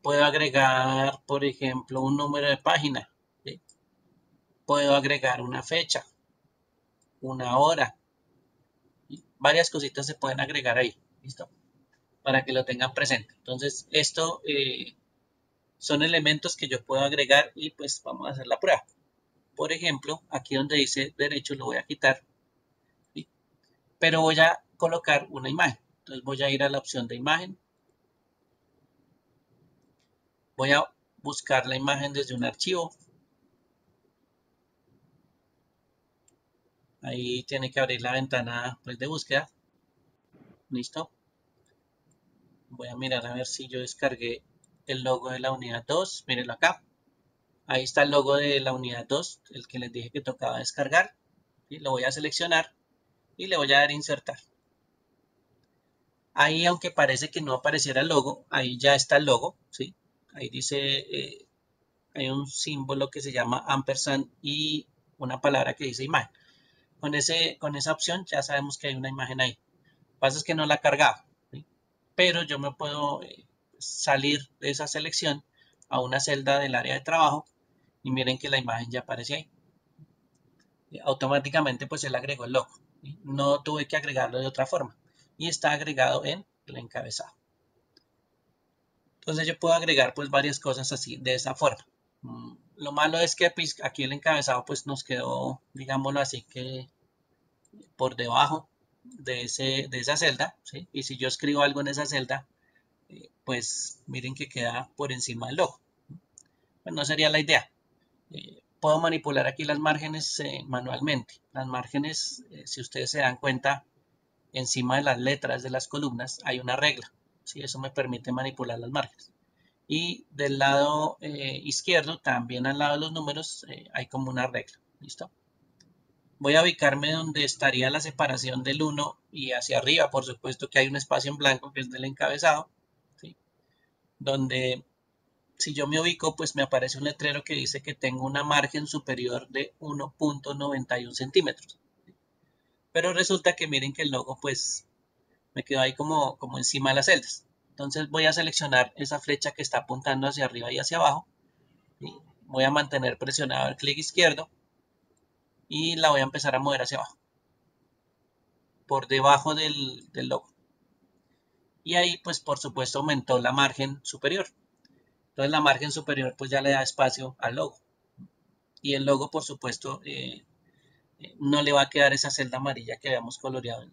A: Puedo agregar, por ejemplo, un número de página. ¿Sí? Puedo agregar una fecha, una hora. ¿Sí? Varias cositas se pueden agregar ahí. ¿Listo? Para que lo tengan presente. Entonces, esto son elementos que yo puedo agregar y pues vamos a hacer la prueba. Por ejemplo, aquí donde dice derecho lo voy a quitar, ¿sí? Pero voy a colocar una imagen. Entonces voy a ir a la opción de imagen. Voy a buscar la imagen desde un archivo. Ahí tiene que abrir la ventana pues, de búsqueda. Listo. Voy a mirar a ver si yo descargué el logo de la unidad 2. Mírenlo acá. Ahí está el logo de la unidad 2, el que les dije que tocaba descargar. ¿Sí? Lo voy a seleccionar y le voy a dar insertar. Ahí, aunque parece que no apareciera el logo, ahí ya está el logo, ¿sí? Ahí dice, hay un símbolo que se llama ampersand y una palabra que dice imagen. Con esa opción ya sabemos que hay una imagen ahí. Lo que pasa es que no la cargaba, ¿sí? Pero yo me puedo salir de esa selección a una celda del área de trabajo y miren que la imagen ya aparece ahí. Automáticamente pues él agregó el logo, ¿sí? No tuve que agregarlo de otra forma y está agregado en el encabezado. Entonces yo puedo agregar pues varias cosas así de esa forma. Lo malo es que pues, aquí el encabezado pues nos quedó, digámoslo así, que por debajo de esa celda, y si yo escribo algo en esa celda, pues miren que queda por encima del logo. pues no sería la idea. Puedo manipular aquí las márgenes manualmente. Las márgenes, si ustedes se dan cuenta, encima de las letras de las columnas hay una regla. ¿Sí? Eso me permite manipular las márgenes. Y del lado izquierdo, también al lado de los números, hay como una regla. ¿Listo? Voy a ubicarme donde estaría la separación del 1 y hacia arriba, por supuesto que hay un espacio en blanco que es del encabezado, ¿sí? Donde si yo me ubico, pues me aparece un letrero que dice que tengo una margen superior de 1.91 centímetros. Pero resulta que miren que el logo pues me quedó ahí como encima de las celdas. Entonces voy a seleccionar esa flecha que está apuntando hacia arriba y hacia abajo. ¿Sí? Voy a mantener presionado el clic izquierdo y la voy a empezar a mover hacia abajo, por debajo del logo. Y ahí pues por supuesto aumentó la margen superior. Entonces la margen superior pues ya le da espacio al logo. Y el logo por supuesto no le va a quedar esa celda amarilla que habíamos coloreado.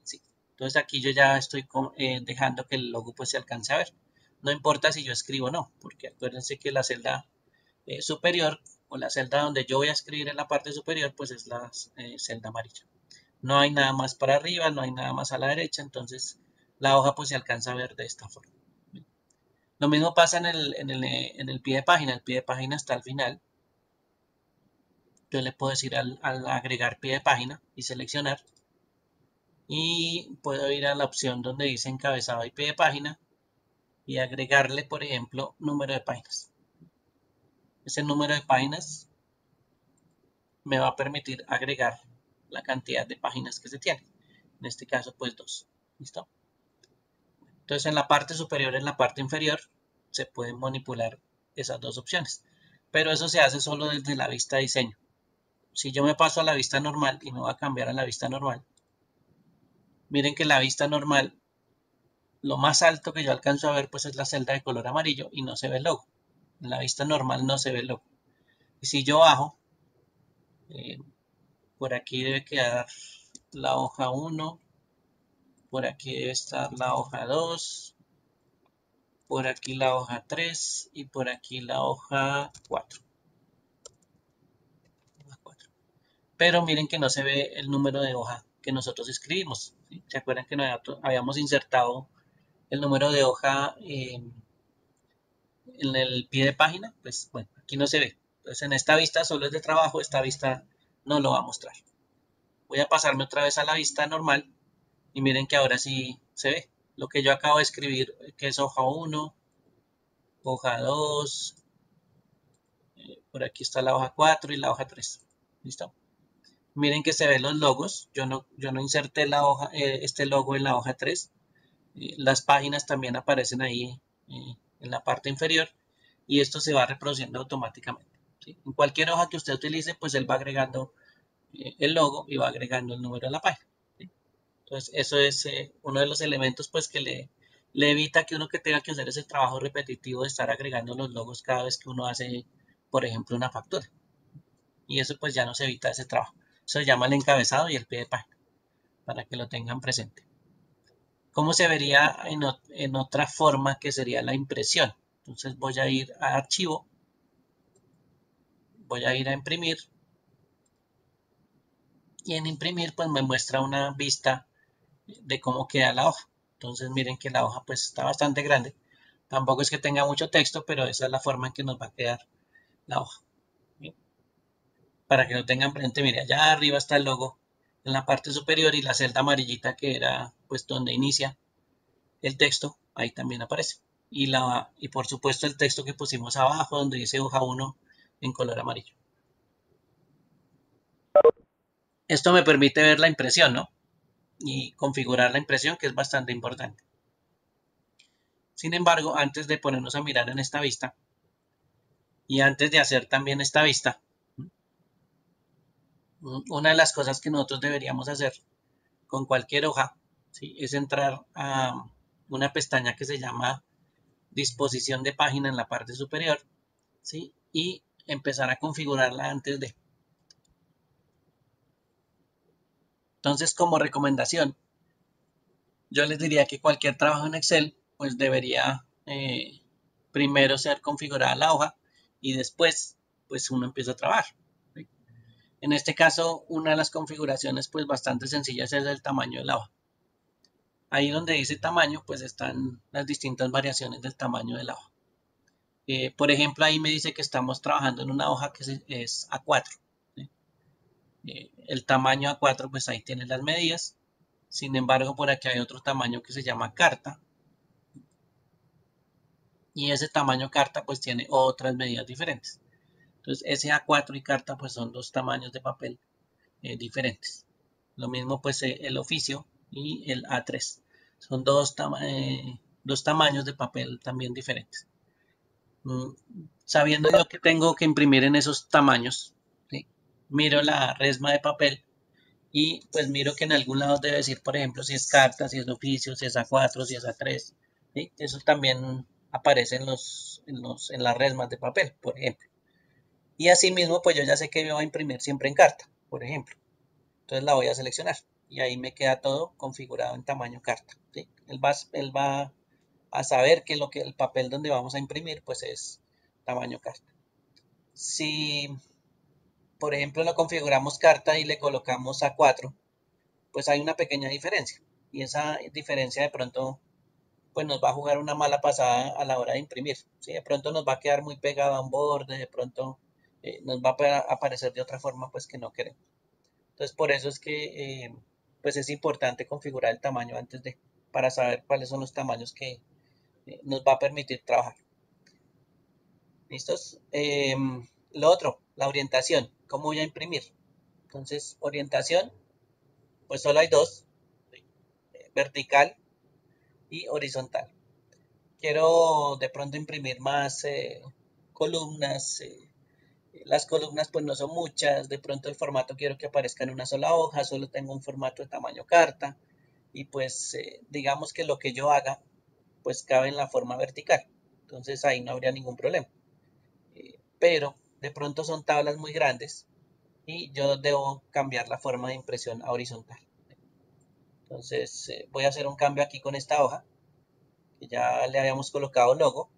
A: Sí. Entonces aquí yo ya estoy dejando que el logo pues se alcance a ver. No importa si yo escribo o no, porque acuérdense que la celda superior o la celda donde yo voy a escribir en la parte superior pues es la celda amarilla. No hay nada más para arriba, no hay nada más a la derecha, entonces la hoja pues se alcanza a ver de esta forma. Lo mismo pasa en el pie de página. El pie de página está al final. Yo le puedo decir al agregar pie de página y seleccionar. Y puedo ir a la opción donde dice encabezado y pie de página y agregarle, por ejemplo, número de páginas. Ese número de páginas me va a permitir agregar la cantidad de páginas que se tiene. En este caso, pues 2. ¿Listo? Entonces, en la parte superior y en la parte inferior se pueden manipular esas dos opciones. Pero eso se hace solo desde la vista de diseño. Si yo me paso a la vista normal y me voy a cambiar a la vista normal, miren que la vista normal, lo más alto que yo alcanzo a ver pues es la celda de color amarillo y no se ve el logo. En la vista normal no se ve el logo. Y si yo bajo, eh, por aquí debe quedar la hoja 1, por aquí debe estar la hoja 2, por aquí la hoja 3 y por aquí la hoja 4. Pero miren que no se ve el número de hoja que nosotros escribimos. ¿Sí? ¿Se acuerdan que nosotros habíamos insertado el número de hoja en el pie de página? Pues bueno, aquí no se ve. Entonces en esta vista solo es de trabajo, esta vista no lo va a mostrar. Voy a pasarme otra vez a la vista normal y miren que ahora sí se ve. Lo que yo acabo de escribir, que es hoja 1, hoja 2, por aquí está la hoja 4 y la hoja 3. ¿Listo? Miren que se ven los logos. Yo no inserté la hoja, este logo en la hoja 3. Las páginas también aparecen ahí en la parte inferior y esto se va reproduciendo automáticamente. ¿Sí? En cualquier hoja que usted utilice, pues él va agregando el logo y va agregando el número de la página. ¿Sí? Entonces, eso es uno de los elementos pues que le evita que uno que tenga que hacer ese trabajo repetitivo de estar agregando los logos cada vez que uno hace, por ejemplo, una factura. Y eso pues ya no se evita ese trabajo. Eso se llama el encabezado y el pie de página, para que lo tengan presente. ¿Cómo se vería en otra forma que sería la impresión? Entonces voy a ir a archivo, voy a ir a imprimir y en imprimir pues me muestra una vista de cómo queda la hoja. Entonces miren que la hoja pues está bastante grande. Tampoco es que tenga mucho texto, pero esa es la forma en que nos va a quedar la hoja. ¿Sí? Para que lo tengan presente, mire, allá arriba está el logo en la parte superior y la celda amarillita que era pues donde inicia el texto, ahí también aparece. Y por supuesto el texto que pusimos abajo donde dice hoja 1 en color amarillo. Esto me permite ver la impresión, ¿no? Y configurar la impresión, que es bastante importante. Sin embargo, antes de ponernos a mirar en esta vista y antes de hacer también esta vista, una de las cosas que nosotros deberíamos hacer con cualquier hoja, ¿sí? Es entrar a una pestaña que se llama disposición de página en la parte superior, ¿sí? Y empezar a configurarla antes de. Entonces, como recomendación, yo les diría que cualquier trabajo en Excel, pues debería primero ser configurada la hoja y después pues uno empieza a trabajar. ¿Sí? En este caso, una de las configuraciones pues bastante sencillas es el tamaño de la hoja. Ahí donde dice tamaño pues están las distintas variaciones del tamaño de la hoja. Por ejemplo, ahí me dice que estamos trabajando en una hoja que es A4. ¿Sí? El tamaño A4 pues ahí tiene las medidas. Sin embargo, por aquí hay otro tamaño que se llama carta. Y ese tamaño carta pues tiene otras medidas diferentes. Entonces, ese A4 y carta pues son dos tamaños de papel diferentes. Lo mismo pues el oficio y el A3. Son dos tamaños de papel también diferentes. Sabiendo yo que tengo que imprimir en esos tamaños, ¿sí? Miro la resma de papel y pues miro que en algún lado debe decir, por ejemplo, si es carta, si es oficio, si es A4, si es A3. ¿Sí? Eso también aparece en las resmas de papel, por ejemplo. Y asimismo, pues yo ya sé que me voy a imprimir siempre en carta, por ejemplo. Entonces la voy a seleccionar y ahí me queda todo configurado en tamaño carta. ¿Sí? Él va a saber que el papel donde vamos a imprimir pues es tamaño carta. Si, por ejemplo, lo configuramos carta y le colocamos A4, pues hay una pequeña diferencia. Y esa diferencia de pronto pues nos va a jugar una mala pasada a la hora de imprimir. ¿Sí? De pronto nos va a quedar muy pegado a un borde, de pronto nos va a aparecer de otra forma pues que no queremos. Entonces por eso es que pues es importante configurar el tamaño para saber cuáles son los tamaños que nos va a permitir trabajar. ¿Listos? Lo otro, la orientación. ¿Cómo voy a imprimir? Entonces, orientación, pues solo hay dos, vertical y horizontal. Quiero de pronto imprimir más columnas. Las columnas pues no son muchas, de pronto el formato quiero que aparezca en una sola hoja, solo tengo un formato de tamaño carta y pues digamos que lo que yo haga pues cabe en la forma vertical, entonces ahí no habría ningún problema. Pero de pronto son tablas muy grandes y yo debo cambiar la forma de impresión a horizontal. Entonces voy a hacer un cambio aquí con esta hoja, que ya le habíamos colocado logo.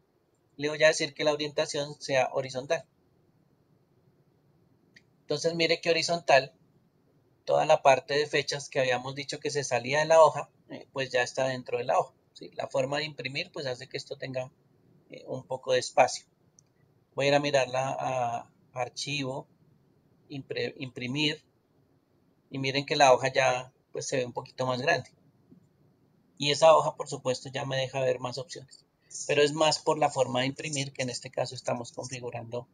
A: Le voy a decir que la orientación sea horizontal. Entonces mire que horizontal, toda la parte de fechas que habíamos dicho que se salía de la hoja, pues ya está dentro de la hoja. ¿Sí? La forma de imprimir pues hace que esto tenga un poco de espacio. Voy a ir a mirarla a archivo, imprimir, y miren que la hoja ya pues se ve un poquito más grande. Y esa hoja por supuesto ya me deja ver más opciones. Pero es más por la forma de imprimir que en este caso estamos configurando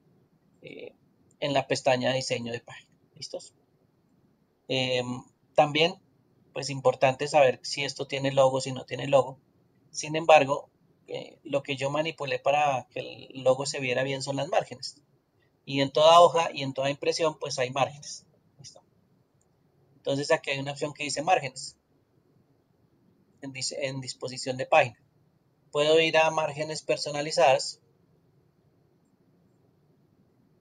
A: eh, en la pestaña diseño de página. ¿Listos? Eh, También, pues importante saber si esto tiene logo, si no tiene logo. Sin embargo, lo que yo manipulé para que el logo se viera bien son las márgenes. Y en toda hoja y en toda impresión, pues hay márgenes. ¿Listo? Entonces aquí hay una opción que dice márgenes en disposición de página. Puedo ir a márgenes personalizadas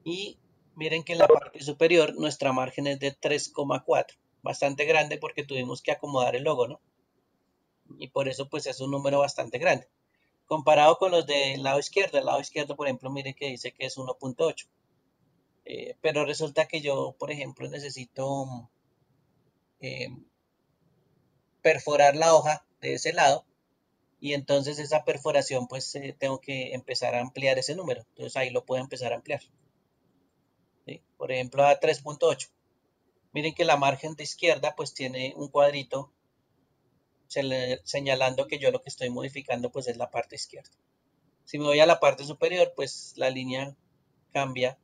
A: y miren que en la parte superior nuestra margen es de 3,4. Bastante grande porque tuvimos que acomodar el logo, ¿no? Y por eso pues es un número bastante grande. Comparado con los del lado izquierdo, el lado izquierdo por ejemplo miren que dice que es 1,8. Pero resulta que yo por ejemplo necesito eh, perforar la hoja de ese lado y entonces esa perforación pues tengo que empezar a ampliar ese número. Entonces ahí lo puedo empezar a ampliar. ¿Sí? Por ejemplo a 3,8. Miren que la margen de izquierda pues tiene un cuadrito señalando que yo lo que estoy modificando pues es la parte izquierda. Si me voy a la parte superior, pues la línea cambia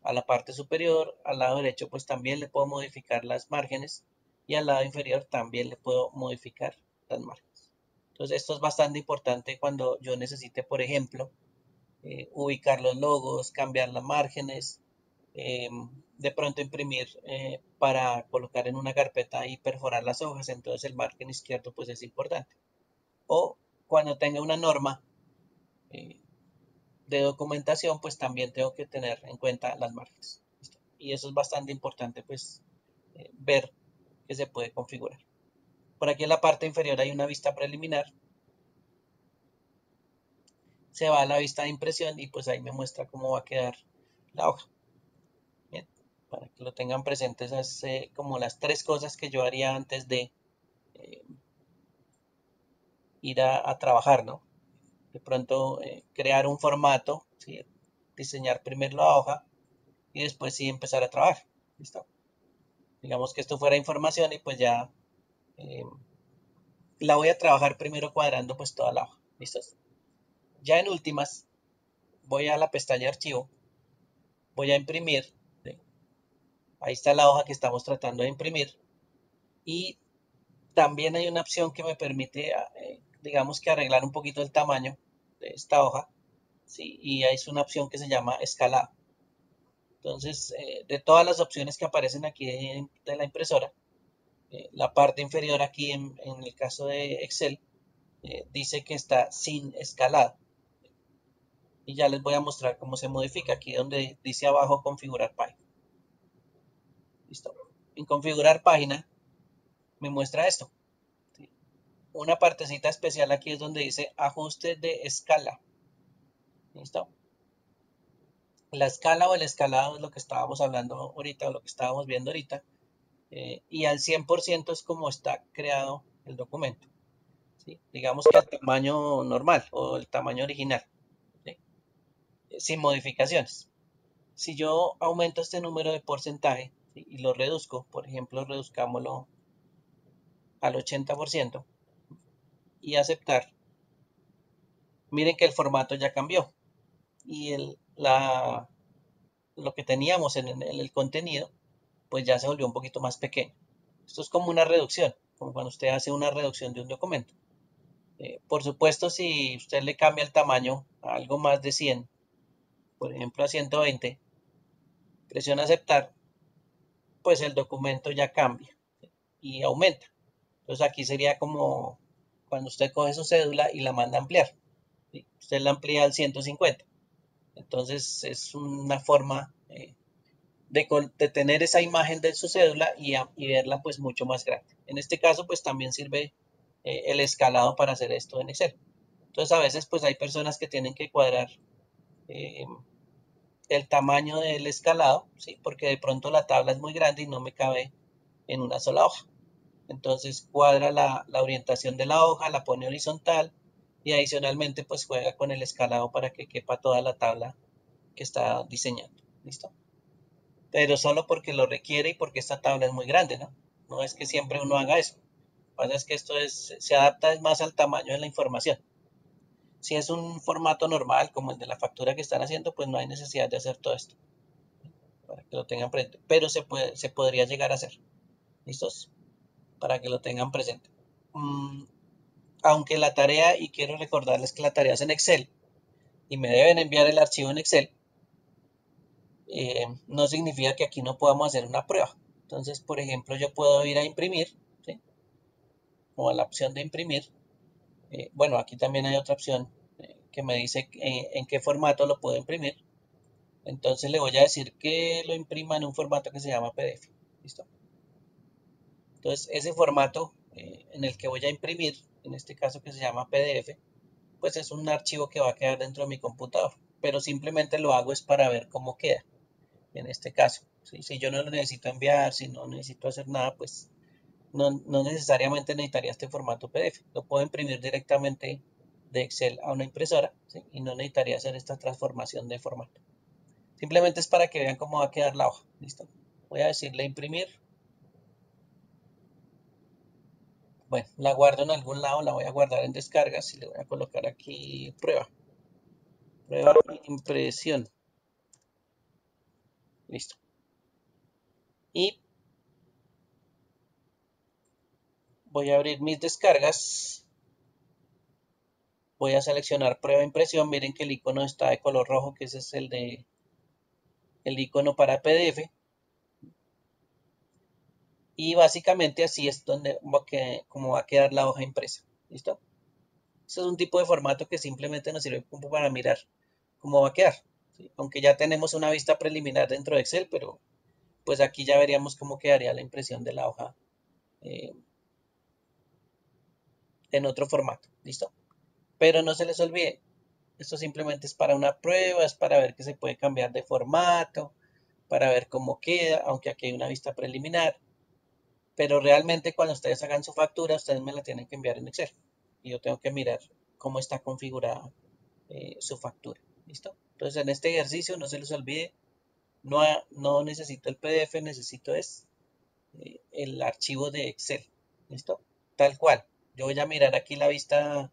A: a la parte superior. Al lado derecho, pues también le puedo modificar las márgenes. Y al lado inferior también le puedo modificar las márgenes. Entonces, esto es bastante importante cuando yo necesite, por ejemplo, ubicar los logos, cambiar las márgenes, eh, de pronto imprimir para colocar en una carpeta y perforar las hojas. Entonces, el margen izquierdo, pues es importante. O cuando tenga una norma eh, de documentación, pues también tengo que tener en cuenta las márgenes. ¿Listo? Y eso es bastante importante, pues, ver que se puede configurar. Por aquí en la parte inferior hay una vista preliminar. se va a la vista de impresión y pues ahí me muestra cómo va a quedar la hoja. Bien, para que lo tengan presentes, esas como las tres cosas que yo haría antes de eh, ir a trabajar, ¿no? De pronto crear un formato, ¿sí? Diseñar primero la hoja y después sí empezar a trabajar. ¿Listo? Digamos que esto fuera información y pues ya eh, la voy a trabajar primero cuadrando pues toda la hoja. ¿Listos? Ya en últimas voy a la pestaña archivo, voy a imprimir, ¿sí? Ahí está la hoja que estamos tratando de imprimir y también hay una opción que me permite, digamos que arreglar un poquito el tamaño de esta hoja, ¿sí? Y es una opción que se llama escalado. Entonces, de todas las opciones que aparecen aquí de la impresora, la parte inferior aquí en el caso de Excel dice que está sin escalado. Y ya les voy a mostrar cómo se modifica aquí donde dice abajo configurar página. Listo. En configurar página me muestra esto. ¿Sí? Una partecita especial aquí es donde dice ajuste de escala. ¿Listo? La escala o el escalado es lo que estábamos hablando ahorita o lo que estábamos viendo ahorita. Y al 100% es como está creado el documento. ¿Sí? Digamos que al tamaño normal o el tamaño original, ¿sí? Sin modificaciones. Si yo aumento este número de porcentaje, ¿sí? Y lo reduzco, por ejemplo, reduzcámoslo al 80% y aceptar, miren que el formato ya cambió y lo que teníamos en el contenido, pues ya se volvió un poquito más pequeño. Esto es como una reducción, como cuando usted hace una reducción de un documento. Por supuesto, si usted le cambia el tamaño a algo más de 100, por ejemplo a 120, presiona aceptar, pues el documento ya cambia y aumenta. Entonces aquí sería como cuando usted coge su cédula y la manda a ampliar. ¿Sí? Usted la amplía al 150. Entonces es una forma de tener esa imagen de su cédula y verla pues mucho más grande. En este caso pues también sirve el escalado para hacer esto en Excel. Entonces a veces pues hay personas que tienen que cuadrar eh, el tamaño del escalado, ¿sí? Porque de pronto la tabla es muy grande y no me cabe en una sola hoja. Entonces cuadra la orientación de la hoja, la pone horizontal y adicionalmente pues juega con el escalado para que quepa toda la tabla que está diseñando. ¿Listo? Pero solo porque lo requiere y porque esta tabla es muy grande, ¿no? No es que siempre uno haga eso. Lo que pasa es que esto se adapta más al tamaño de la información. Si es un formato normal como el de la factura que están haciendo, pues no hay necesidad de hacer todo esto, para que lo tengan presente. Pero se podría llegar a hacer. ¿Listos? Para que lo tengan presente. Aunque la tarea, y quiero recordarles que la tarea es en Excel, y me deben enviar el archivo en Excel, no significa que aquí no podamos hacer una prueba. Entonces, por ejemplo, yo puedo ir a imprimir, ¿sí? O a la opción de imprimir. Bueno, aquí también hay otra opción que me dice en qué formato lo puedo imprimir. Entonces le voy a decir que lo imprima en un formato que se llama PDF. ¿Listo? Entonces, ese formato en el que voy a imprimir, en este caso que se llama PDF, pues es un archivo que va a quedar dentro de mi computador. Pero simplemente lo hago es para ver cómo queda. En este caso, ¿sí? Si yo no lo necesito enviar, si no necesito hacer nada, pues no necesariamente necesitaría este formato PDF. Lo puedo imprimir directamente de Excel a una impresora, ¿sí? Y no necesitaría hacer esta transformación de formato. Simplemente es para que vean cómo va a quedar la hoja. ¿Listo? Voy a decirle imprimir. Bueno, la guardo en algún lado, la voy a guardar en descargas y le voy a colocar aquí prueba. Prueba impresión. Listo. Y voy a abrir mis descargas. Voy a seleccionar prueba impresión. Miren que el icono está de color rojo, que ese es el icono para PDF. Y básicamente así es como va a quedar la hoja impresa. ¿Listo? Este es un tipo de formato que simplemente nos sirve como para mirar cómo va a quedar. ¿Sí? Aunque ya tenemos una vista preliminar dentro de Excel, pero pues aquí ya veríamos cómo quedaría la impresión de la hoja eh, en otro formato. ¿Listo? Pero no se les olvide, Esto simplemente es para una prueba, es para ver que se puede cambiar de formato, para ver cómo queda, aunque aquí hay una vista preliminar. Pero realmente cuando ustedes hagan su factura, ustedes me la tienen que enviar en Excel. Y yo tengo que mirar cómo está configurada su factura. ¿Listo? Entonces en este ejercicio no se les olvide, no necesito el PDF, necesito el archivo de Excel. ¿Listo? Tal cual. Yo voy a mirar aquí la vista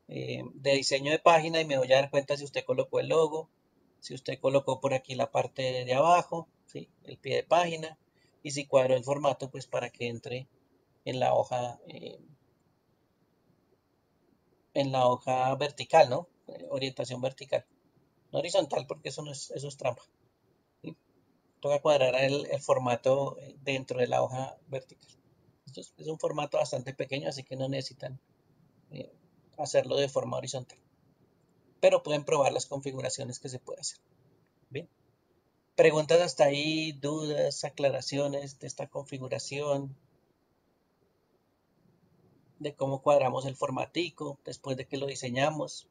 A: de diseño de página y me voy a dar cuenta si usted colocó el logo, si usted colocó por aquí la parte de abajo, ¿sí? El pie de página, y si cuadró el formato, pues para que entre en la hoja, vertical, ¿no? Orientación vertical, no horizontal, porque eso es trampa. ¿Sí? Toca cuadrar el formato dentro de la hoja vertical. Esto es un formato bastante pequeño, así que no necesitan eh, hacerlo de forma horizontal. Pero pueden probar las configuraciones que se puede hacer. Bien. Preguntas hasta ahí, dudas, aclaraciones de esta configuración, de cómo cuadramos el formatico después de que lo diseñamos.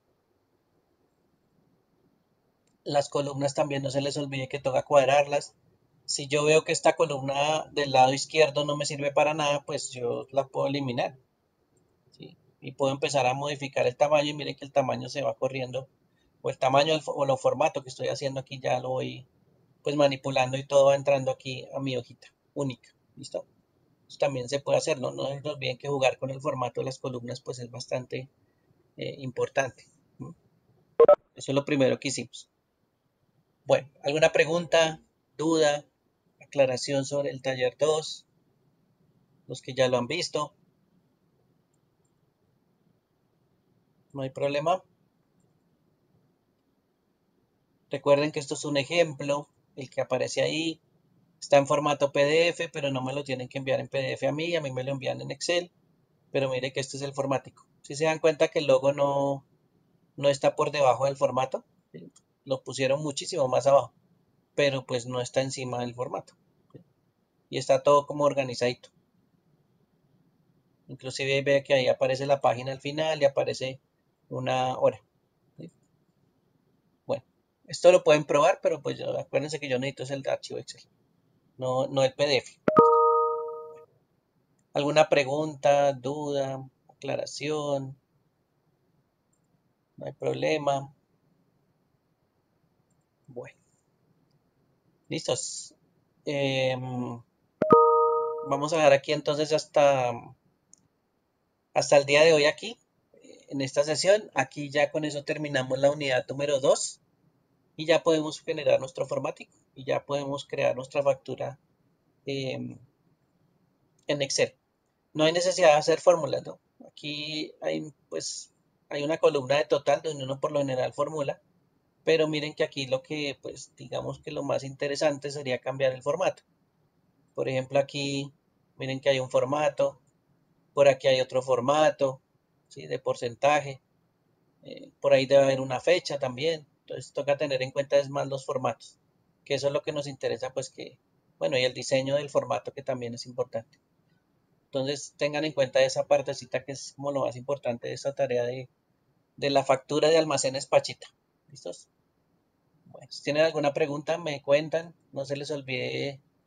A: Las columnas también no se les olvide que toca cuadrarlas. Si yo veo que esta columna del lado izquierdo no me sirve para nada, pues yo la puedo eliminar, ¿sí? Y puedo empezar a modificar el tamaño y miren que el tamaño se va corriendo, o el tamaño o el formato que estoy haciendo aquí ya lo voy pues manipulando y todo va entrando aquí a mi hojita única. ¿Listo? Eso también se puede hacer, ¿no? No se olviden que jugar con el formato de las columnas pues es bastante importante. ¿No? Eso es lo primero que hicimos. Bueno, ¿alguna pregunta, duda, aclaración sobre el taller 2? Los que ya lo han visto, no hay problema. Recuerden que esto es un ejemplo, el que aparece ahí. Está en formato PDF, pero no me lo tienen que enviar en PDF a mí me lo envían en Excel. Pero mire que este es el formático. Si se dan cuenta que el logo no está por debajo del formato, ¿sí? Lo pusieron muchísimo más abajo, pero pues no está encima del formato, ¿sí? Y está todo como organizadito. Inclusive ve que ahí aparece la página al final y aparece una hora, ¿sí? Bueno, esto lo pueden probar, pero pues acuérdense que yo necesito es el archivo Excel, no el PDF. ¿Alguna pregunta, duda, aclaración? No hay problema. Bueno, listos. Vamos a dejar aquí entonces hasta el día de hoy aquí, en esta sesión. Aquí ya con eso terminamos la unidad número 2 y ya podemos generar nuestro formático y ya podemos crear nuestra factura eh, en Excel. No hay necesidad de hacer fórmulas, ¿no? Aquí hay una columna de total donde uno por lo general formula, pero miren que aquí lo que, pues digamos que lo más interesante sería cambiar el formato. Por ejemplo, aquí miren que hay un formato, por aquí hay otro formato, ¿sí? De porcentaje. Por ahí debe haber una fecha también. Entonces toca tener en cuenta es más los formatos, que eso es lo que nos interesa, pues que, bueno, y el diseño del formato que también es importante. Entonces tengan en cuenta esa partecita que es como lo más importante de esta tarea de la factura de almacenes Pachita. ¿Listos? Bueno, si tienen alguna pregunta me cuentan. No se les olvide